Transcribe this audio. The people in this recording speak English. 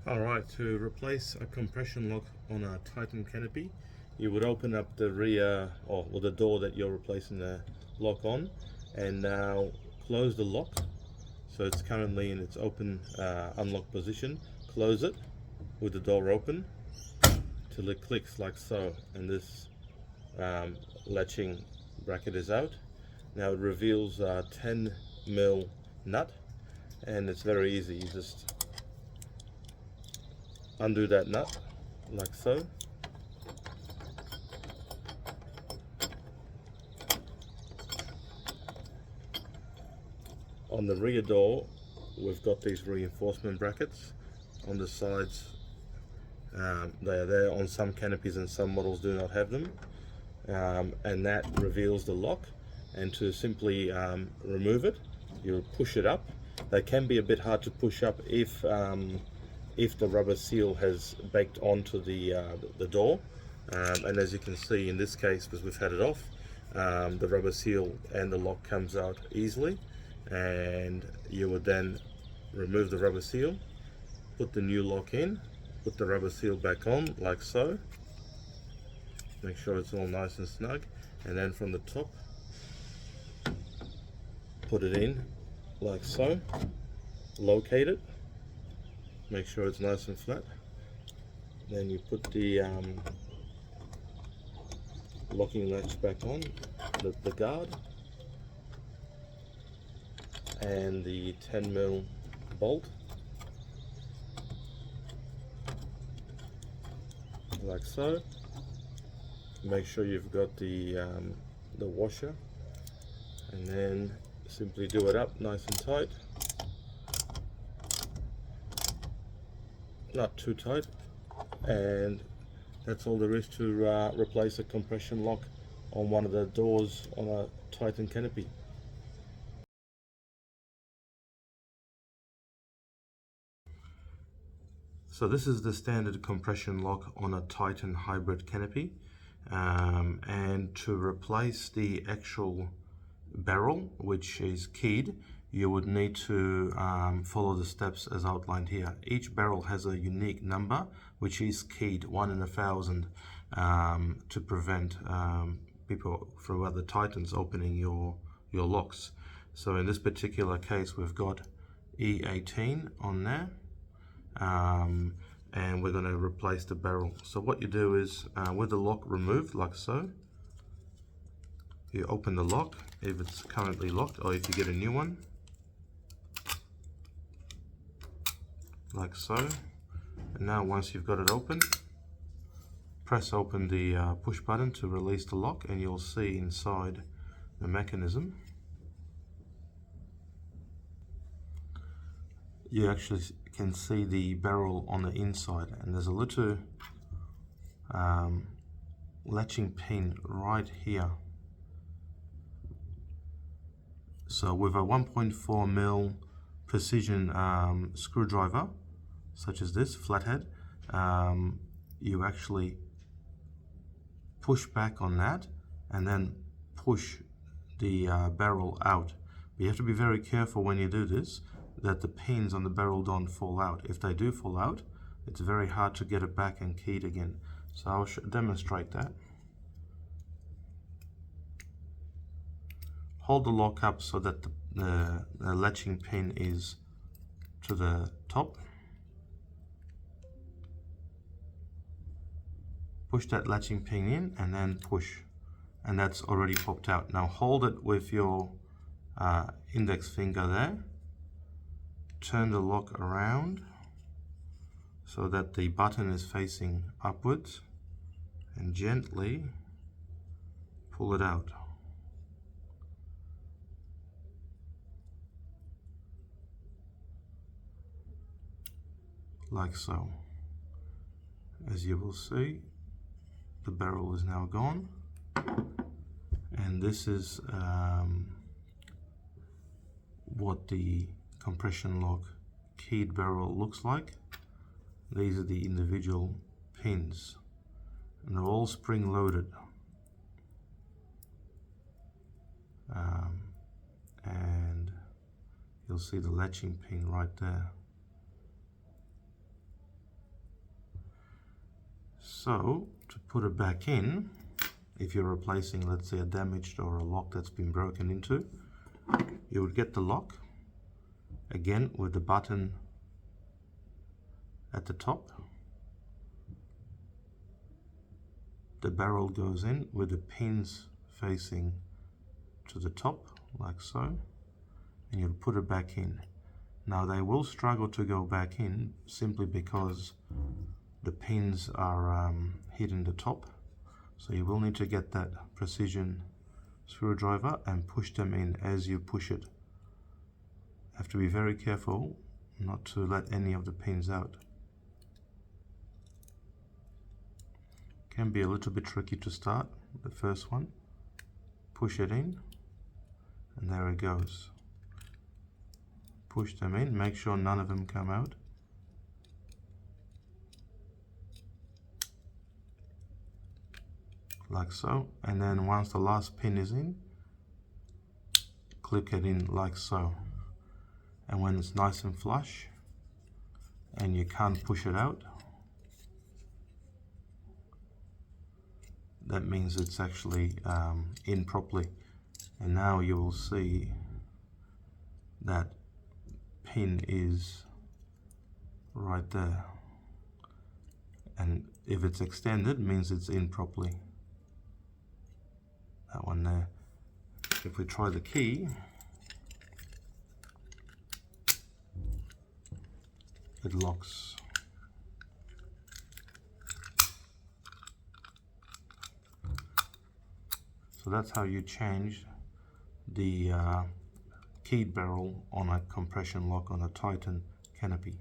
Alright, to replace a compression lock on a TITAN Canopy, you would open up the rear or the door that you're replacing the lock on, and now close the lock. So it's currently in its open unlock position. Close it with the door open till it clicks like so, and this latching bracket is out. Now it reveals a 10mm nut, and it's very easy. You just undo that nut like so. On the rear door, we've got these reinforcement brackets on the sides. They are there on some canopies and some models do not have them, and that reveals the lock. And to simply remove it, you push it up. They can be a bit hard to push up if the rubber seal has baked onto the door, and as you can see in this case, because we've had it off, the rubber seal and the lock comes out easily, and you would then remove the rubber seal, put the new lock in, put the rubber seal back on like so, make sure it's all nice and snug, and then from the top put it in like so, locate it, make sure it's nice and flat, then you put the locking latch back on, the guard, and the 10mm bolt like so. Make sure you've got the washer, and then simply do it up nice and tight, not too tight, and that's all there is to replace a compression lock on one of the doors on a TITAN Canopy. So this is the standard compression lock on a TITAN hybrid canopy, and to replace the actual barrel, which is keyed, you would need to follow the steps as outlined here. Each barrel has a unique number which is keyed 1 in 1,000 to prevent people from other Titans opening your locks. So in this particular case we've got E18 on there, and we're going to replace the barrel. So what you do is with the lock removed like so, you open the lock if it's currently locked, or if you get a new one like so. And now once you've got it open, press open the push button to release the lock, and you'll see inside the mechanism you actually can see the barrel on the inside, and there's a little latching pin right here. So with a 1.4mm precision screwdriver, such as this flathead, you actually push back on that and then push the barrel out. But you have to be very careful when you do this that the pins on the barrel don't fall out. If they do fall out, it's very hard to get it back and keyed again. So I'll demonstrate that. Hold the lock up so that the latching pin is to the top. Push that latching pin in and then push, and that's already popped out. Now hold it with your index finger there. Turn the lock around so that the button is facing upwards, and gently pull it out. Like so. As you will see, the barrel is now gone, and this is what the compression lock keyed barrel looks like. These are the individual pins, and they're all spring loaded, and you'll see the latching pin right there. So to put it back in, if you're replacing, let's say, a damaged or a lock that's been broken into, you would get the lock again with the button at the top. The barrel goes in with the pins facing to the top, like so, and you'll put it back in. Now they will struggle to go back in simply because the pins are hitting the top, so you will need to get that precision screwdriver and push them in as you push it. Have to be very careful not to let any of the pins out. Can be a little bit tricky to start, the first one. Push it in, and there it goes. Push them in, make sure none of them come out. Like so, and then once the last pin is in, click it in like so. And when it's nice and flush and you can't push it out, that means it's actually in properly. And now you will see that pin is right there, and if it's extended, means it's in properly. That one there. If we try the key, it locks. So that's how you change the keyed barrel on a compression lock on a TITAN Canopy.